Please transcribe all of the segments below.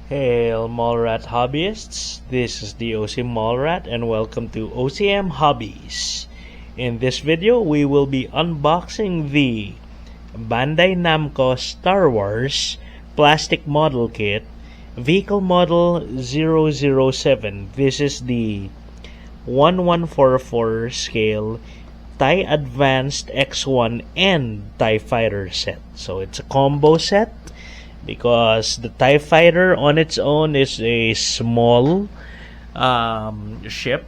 Hail Mallrat hobbyists, this is the OCM Mallrat and welcome to OCM Hobbies. In this video, we will be unboxing the Bandai Namco Star Wars plastic model kit, vehicle model 007. This is the 1144 scale TIE Advanced X1 and TIE Fighter set. So it's a combo set because the TIE Fighter on its own is a small ship,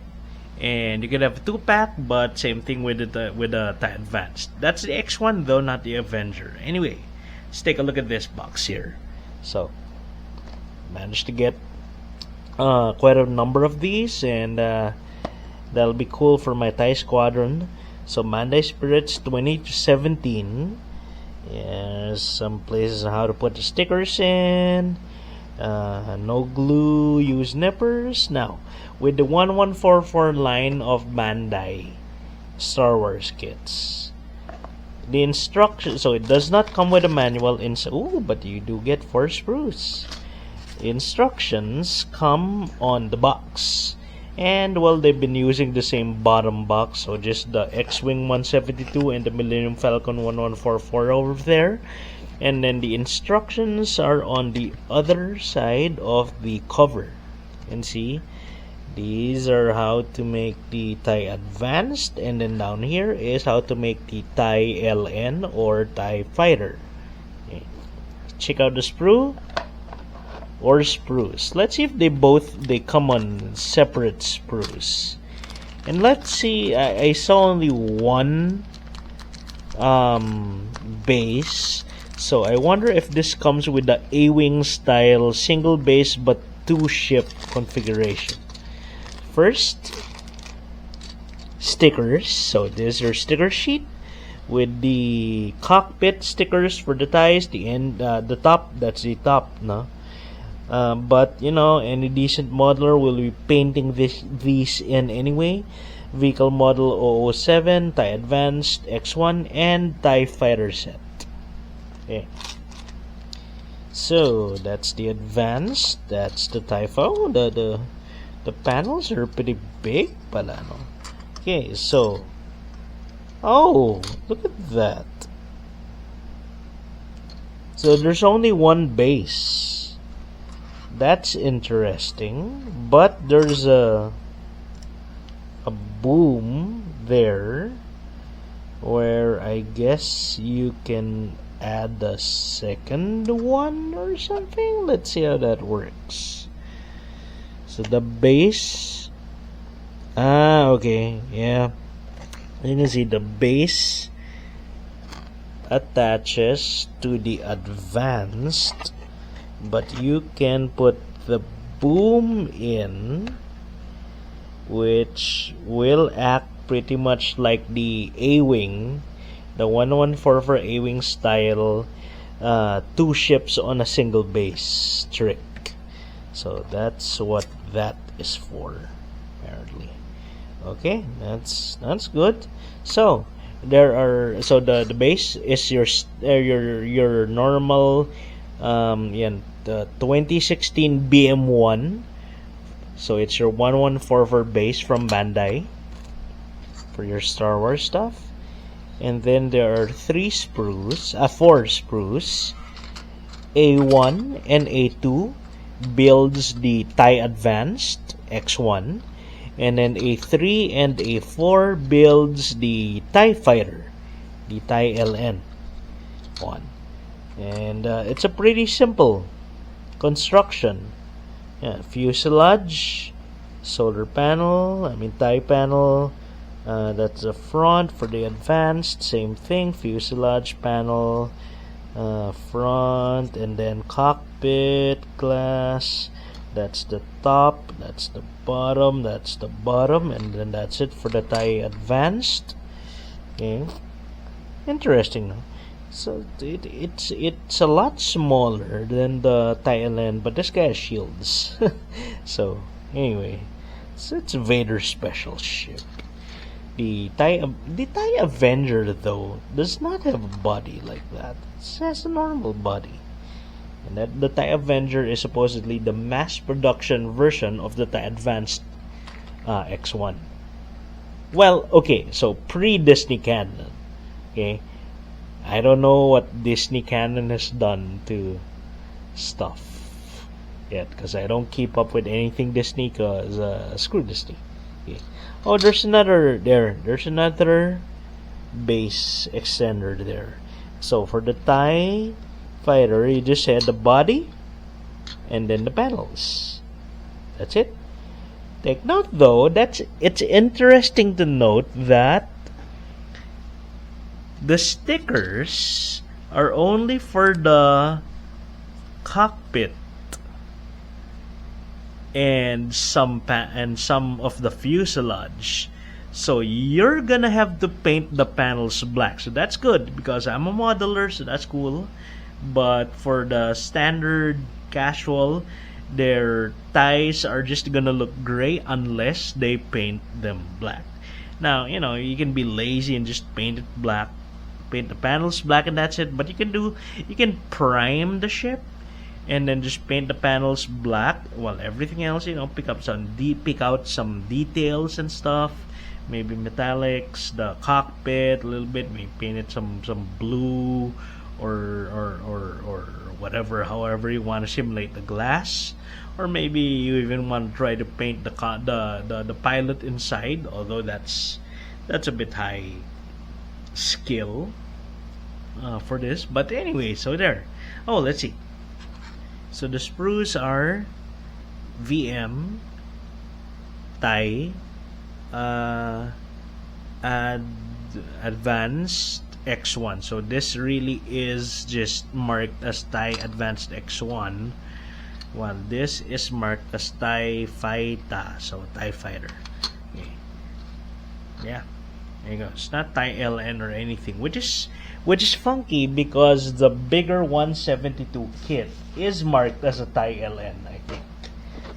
and you can have a 2-pack, but same thing with the TIE Advanced. That's the X1 though, not the Avenger. Anyway, let's take a look at this box here. So, managed to get quite a number of these, and that'll be cool for my TIE Squadron. So Bandai Spirits 20-17. Yes, some places how to put the stickers in. No glue, use nippers. Now, with the 1144 line of Bandai Star Wars kits, the instructions, so it does not come with a manual. But you do get 4 sprues. Instructions come on the box. And well, they've been using the same bottom box, so just the X-Wing 172 and the Millennium Falcon 1144 over there. And then the instructions are on the other side of the cover. And see, these are how to make the TIE Advanced, and then down here is how to make the TIE LN or TIE Fighter. Okay. Check out the sprue or sprues. Let's see if they come on separate sprues. And let's see, I saw only one base, so I wonder if this comes with the A-Wing style single base but 2 ship configuration. First, stickers. So this is your sticker sheet with the cockpit stickers for the ties, the top, that's the top, no? But you know, any decent modeler will be painting these in anyway. Vehicle model 007, TIE Advanced, X1, and TIE Fighter set. Okay. So that's the Advanced. That's the TIE Fighter. The panels are pretty big, pala, no? Okay, so look at that. So there's only one base. That's interesting, but there's a boom there where I guess you can add a second one or something. Let's see how that works. So the base, okay, yeah, you can see the base attaches to the Advanced, but you can put the boom in, which will act pretty much like the A-Wing, the 1144 A-Wing style 2 ships on a single base trick. So that's what that is for, apparently. Okay, that's good. So the base is your normal the 2016 BM1. So it's your 1144 base from Bandai for your Star Wars stuff. And then there are 4 sprues. A1 and A2 builds the TIE Advanced X1, and then A3 and A4 builds the TIE Fighter, the TIE LN 1. And it's a pretty simple construction. Yeah, fuselage, solar panel, TIE panel, that's the front for the Advanced, same thing, fuselage panel, front, and then cockpit glass, that's the top, that's the bottom, and then that's it for the TIE Advanced. Okay, interesting, no? So it's a lot smaller than the TIE LN, but this guy has shields. So anyway, it's a Vader special ship. The TIE Avenger though does not have a body like that. It has a normal body. And that the TIE Avenger is supposedly the mass production version of the TIE Advanced X1. Well, okay, so pre-Disney canon. Okay, I don't know what Disney canon has done to stuff yet, because I don't keep up with anything Disney, because screw Disney. Okay. Oh, there's another there. There's another base extender there. So for the TIE Fighter, you just had the body and then the panels. That's it. Take note though, it's interesting to note that the stickers are only for the cockpit and some of the fuselage. So you're gonna have to paint the panels black. So that's good because I'm a modeler, so that's cool. But for the standard casual, their ties are just gonna look gray unless they paint them black. Now, you can be lazy and just paint it black, paint the panels black, and that's it. But you can prime the ship and then just paint the panels black, while everything else, pick out some details and stuff. Maybe metallics, the cockpit a little bit, maybe paint it some blue or whatever, however you want to simulate the glass. Or maybe you even want to try to paint the pilot inside, although that's a bit high skill for this. But anyway, so there. Oh, let's see. So the sprues are VM, TIE, Advanced X1. So this really is just marked as TIE Advanced X1, while this is marked as TIE Fighter. So TIE Fighter. Okay. Yeah. There you go. It's not TIE LN or anything, which is funky because the bigger 172 kit is marked as a TIE LN, I think.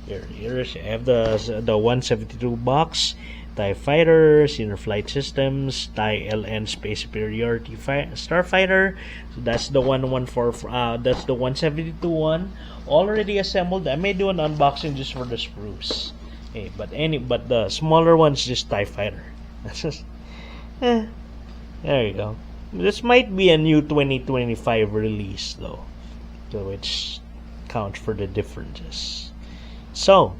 Here I have the 172 box, TIE Fighter, Senior Flight Systems, TIE LN Space Superiority Starfighter. So that's the 114. That's the 172 one, already assembled. I may do an unboxing just for the sprues. Hey, but the smaller one's just TIE Fighter. That's just. There you go. This might be a new 2025 release though, so which counts for the differences. So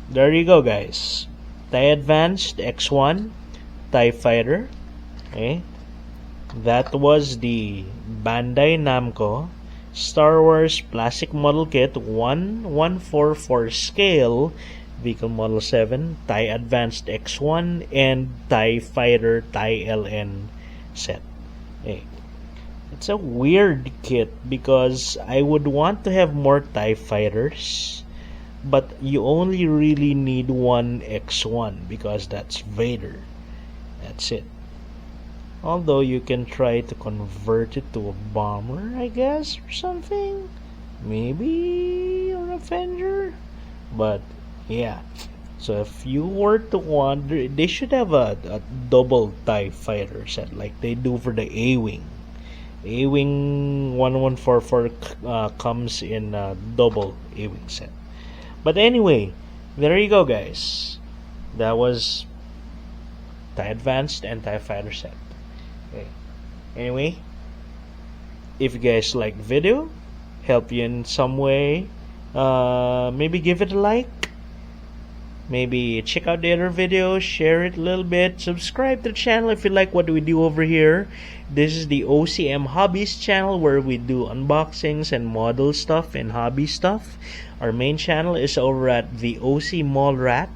there you go, guys. TIE Advanced X1, TIE Fighter. Okay, that was the Bandai Namco Star Wars Plastic Model Kit 1144 scale Vehicle Model 7, TIE Advanced X1, and TIE Fighter TIE LN set. Hey, it's a weird kit because I would want to have more TIE Fighters, but you only really need one X1 because that's Vader. That's it. Although you can try to convert it to a bomber, I guess, or something. Maybe an Avenger. But yeah, so if you were to wonder, they should have a double TIE Fighter set like they do for the A-Wing. A-Wing 1144 comes in a double A-Wing set. But anyway, there you go, guys. That was TIE Advanced and TIE Fighter set. Okay. Anyway, if you guys like the video, help you in some way, maybe give it a like. Maybe check out the other videos, share it a little bit, subscribe to the channel if you like what we do over here. This is the OCM Hobbies channel where we do unboxings and model stuff and hobby stuff. Our main channel is over at the OC Mallrat,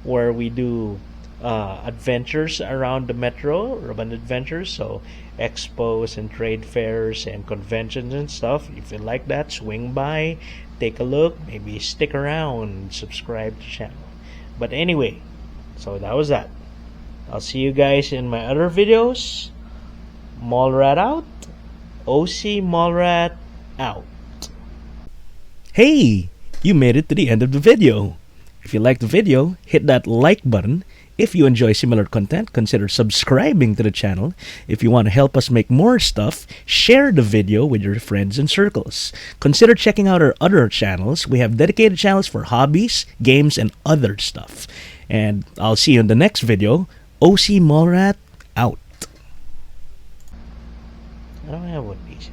where we do adventures around the metro, urban adventures, so expos and trade fairs and conventions and stuff. If you like that, swing by, take a look, maybe stick around, subscribe to the channel. But anyway, so that was that. I'll see you guys in my other videos. Mallrat out. OC Mallrat out. Hey, you made it to the end of the video. If you liked the video, hit that like button If you enjoy similar content, consider subscribing to the channel. If you want to help us make more stuff, share the video with your friends and circles. Consider checking out our other channels. We have dedicated channels for hobbies, games, and other stuff. And I'll see you in the next video. OC Mallrat out. I don't have one piece.